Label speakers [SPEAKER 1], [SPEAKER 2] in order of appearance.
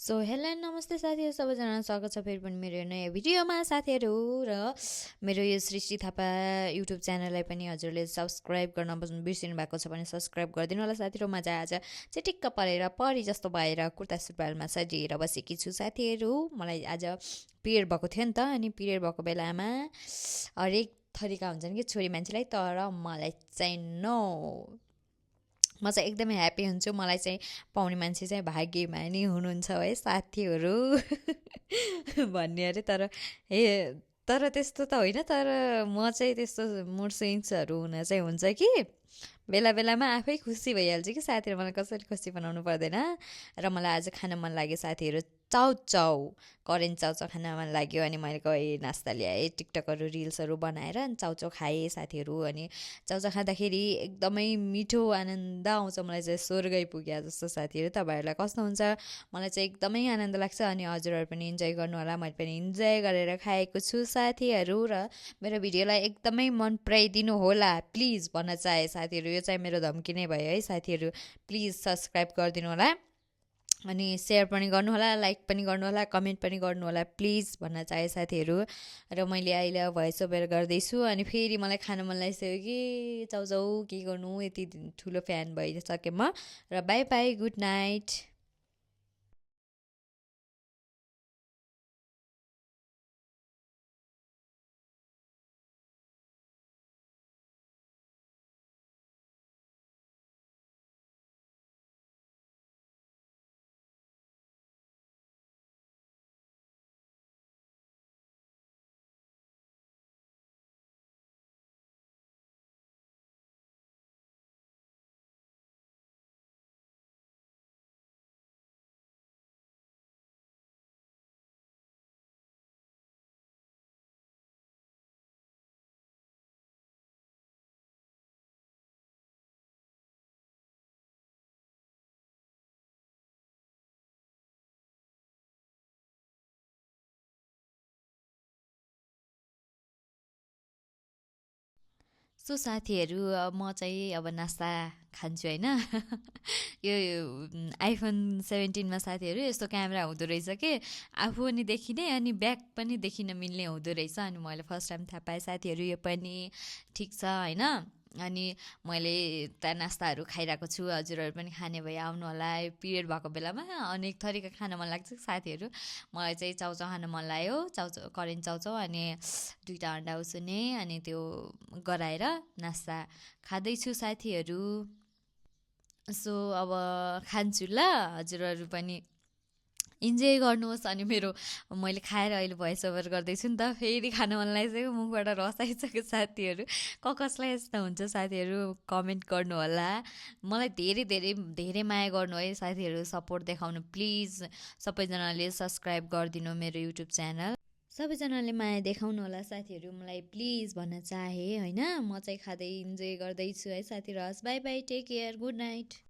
[SPEAKER 1] So hello नमस्ते साथीहरू सबैजना स्वागत छ फेरि पनि मेरो नयाँ भिडियोमा साथीहरू र मेरो यो सृष्टि थापा युट्युब च्यानललाई पनि हजुरले सब्सक्राइब गर्न बिर्सिनु भएको छ भने सब्सक्राइब गरिदिनु होला साथीहरू। म चाहिँ आज चिटिक्क परेर परी जस्तो भएर कुर्ता सुरुवालमा सजिएर बसेकी छु साथीहरू। मलाई आज पिरियड भएको थियो नि त, अनि पिरियड भएको बेलामा हरेक थरीका हुन्छन् कि छोरी मान्छेलाई, तर मलाई चाहिँ नो, म चाहिँ एकदमै ह्याप्पी हुन्छु। मलाई चाहिँ पाउने मान्छे चाहिँ भाग्यमानी हुनुहुन्छ है साथीहरू भन्ने अरे, तर त्यस्तो त होइन, तर म चाहिँ त्यस्तो मुड स्विङ्सहरू हुन चाहिँ हुन्छ कि बेला बेलामा आफै खुसी भइहाल्छु कि साथीहरू, मलाई कसरी खुसी बनाउनु पर्दैन। र मलाई आज खान मन लाग्यो साथीहरू, चाउचाउ करेन्ट चाउचाउ खान मन लाग्यो। अनि मैले गएँ नास्ता ल्याएँ, टिकटकहरू रिल्सहरू बनाएर अनि चाउचाउ खाएँ साथीहरू। अनि चाउचाउ खाँदाखेरि एकदमै मिठो आनन्द आउँछ, मलाई चाहिँ स्वर्गै पुग्यो जस्तो साथीहरू। तपाईँहरूलाई कस्तो हुन्छ? मलाई चाहिँ एकदमै आनन्द लाग्छ। अनि हजुरहरू पनि इन्जोय गर्नु होला, मैले पनि इन्जोय गरेर खाएको छु साथीहरू। र मेरो भिडियोलाई एकदमै मन पराइदिनु होला प्लिज भन्न चाहे साथीहरू। यो चाहिँ मेरो धम्की नै भयो है साथीहरू। प्लिज सब्सक्राइब गरिदिनु होला, अनि सेयर पनि गर्नु होला, लाइक पनि गर्नु होला, कमेन्ट पनि गर्नु होला प्लिज भन्न चाहे साथीहरू। र मैले अहिले भोइस ओभर गर्दैछु, अनि फेरि मलाई खान मन लागिसक्यो कि चाउचाउ के गर्नु, यति ठुलो फ्यान भइसकेँ म। र by by, good night. So साथीहरू, म चाहिँ अब नास्ता खान्छु होइन यो आइफोन 17मा साथीहरू यस्तो क्यामेरा हुँदो रहेछ कि आफू पनि देखिने अनि ब्याक पनि देखिन मिल्ने हुँदो रहेछ। अनि मैले फर्स्ट टाइम थाहा पाएँ साथीहरू, यो पनि ठिक छ होइन। अनि मैले त नास्ताहरू खाइरहेको छु, हजुरहरू पनि खाने भए आउनु होला। पिरियड भएको बेलामा अनेक थरीका खान मन लाग्छ साथीहरू। मलाई चाहिँ चाउचाउ खान मन लाग्यो, चाउचाउ करेन्ट चाउचाउ, अनि 2टा अन्डा उसिने अनि त्यो गराएर नास्ता खाँदैछु साथीहरू। सो अब खान्छु ल, हजुरहरू पनि इन्जोय गर्नुहोस्। अनि मैले खाएर अहिले भोइस ओभर गर्दैछु नि त, फेरि खान मन लागिसक्यो, मुखबाट रस आइसक्यो साथीहरू। कसलाई यस्तो हुन्छ साथीहरू कमेन्ट गर्नु होला। मलाई धेरै धेरै धेरै माया गर्नु है साथीहरू, सपोर्ट देखाउनु प्लिज। सबैजनाले सब्सक्राइब गरिदिनु मेरो युट्युब च्यानल, सबैजनाले माया देखाउनु होला साथीहरू, मलाई प्लिज भन्न चाहे होइन। म चाहिँ खाँदै इन्जोय गर्दैछु है साथीहरू। हस्, bye bye, take care, good night.